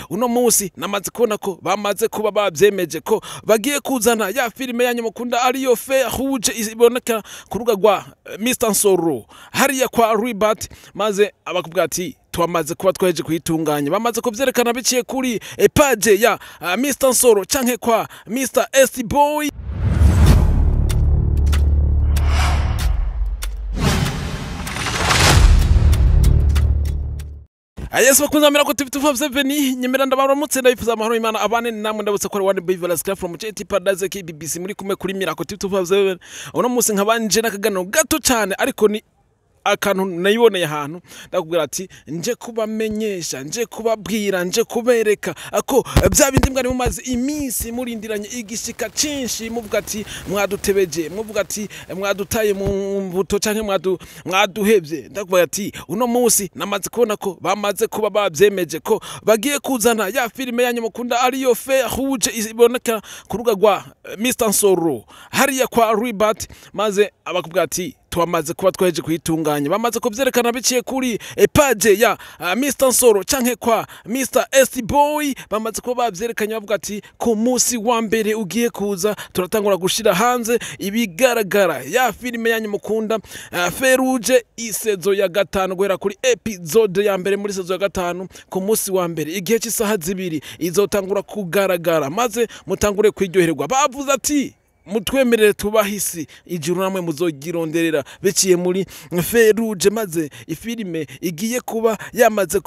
uno munsi namaze kubona ko bamaze kuba bavyemeje ko bagiye kuzana ya filime yanyu mukunda ariyo Fer Rouge iboneka ku rubuga rwa Mr Nsoro hariya kwa Ribat, maze abakubwira ati twamaze kuba twaje kuyitunganya, bamaze kuvyerekana biciye kuri page ya Mr Nsoro canke kwa Mr ST Boy. Yes, bakunze amera ko TV257 nyemera ndabaramutse ndabifuza amahoro Imana abane namwe ndabutse ko One Baby Velasquez from JT Paradise KBBC muri kumwe kuri Mira ko TV257. Uno munsi nkabanje nakagano gato cyane ariko ni akantu nayiboneye ahantu ndakubwira ati nje kubamenyesha, nje kubabwira, nje kubereka ako bya bindi mwari mumaze iminsi murindiranye igishika cinshi, muvuga ati mwadutebeje, muvuga ati mwadutaye mu mbuto canke mwaduhevye. Ndakubwira ati uno munsi namaze kubona ko bamaze kuba bavyemeje ko bagiye kuzana ya filime yanyu mukunda ariyo Fer Rouge iboneka ku rubuga rwa Mr Nsoro hariya kwa Ribat, maze abakubwira ati twamaze kuba twaje kuyitunganya, bamaze kuvyerekana biciye kuri page ya Mr Nsoro canke kwa Mr ST Boy, bamaze kuba bavyerekanye bavuga ati ku munsi wa mbere ugiye kuza turatangura gushira hanze ibigaragara ya filime yanyu mukunda Fer Rouge isezo ya 5 guhera kuri episode ya mbere muri sezo ya 5 ku munsi wa mbere igihe cy'isaha 2 izotangura kugaragara, maze mutangure kwiryoherwa. Bavuze ati mutwemerere tubahisi ijuru namwe muzogironderera beciye muri Fer Rouge, maze ifilime igiye kuba yamaze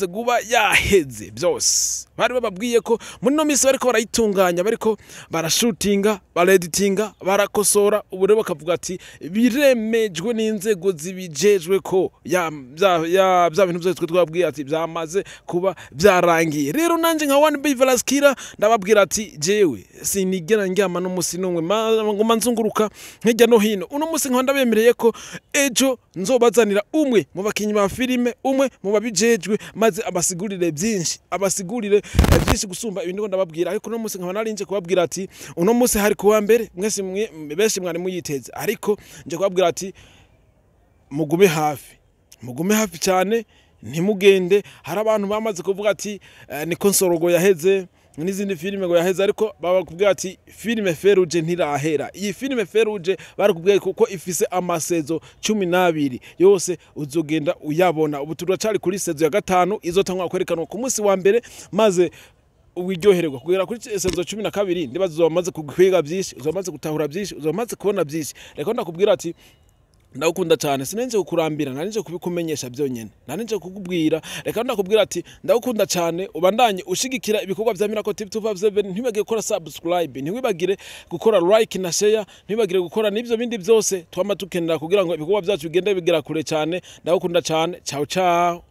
guba yaheze byose. Bari bababwiye ko muri no misi bariko barayitunganya, bariko barashootinga, bareditinga, barakosora, ubu rero bakavuga ati biremejwe n'inzego zibijejwe ko ya bintu byose twabwiye ati byamaze kuba byarangiye. Rero nanje nka One Baby Velasquez ndababwira ati jewe sinigera ngyama no musi ngoma nzunguruka nkijya no hino. Uno munsi nkanda bemereye ko ejo nzobazanira umwe mu bakinyi ba filime, umwe mu babijejwe, maze abasigurire byinshi gusumba ibindi ndababwira. Ariko uno munsi nkaba narinje kubabwira ati uno munsi hari kuwa mbere mwese benshi mwari muyiteze, ariko nje kubabwira ati mugume hafi cyane, ntimugende. Hari abantu bamaze kuvuga ati niko Nsoro yaheze n'izindi filime ngo yaheze, ariko babakubwira ati filime Fer Rouge ntirahera. Iyi filime Fer Rouge barakubwiye kuko ifise amasezo 12 yose uzogenda uyabona. Ubu turacari kuri sezo ya 5 izotangwa kwerekanwa ku munsi wa mbere, maze uwiryohererwa kugera kuri sezo 12 ndibazo uzamaze kugwiga byinshi, uzamaze gutahura byinshi, uzamaze kubona byinshi. Reka ndakubwira ati ndagukunda cyane, sinenje kukurambira, narinje kubikumenyesha byonyene, narinje kukubwira. Reka ndakubwira ati ndagukunda cyane, ubandanye ushigikira ibikorwa bya Mira ko TV257. Ntibagire gukora subscribe, ntiwibagire gukora like na share, ntibagire gukora nibyo bindi byose twama tukenera kugira ngo ibikorwa byacu bigende bigera kure cyane. Ndagukunda cyane, ciao ciao.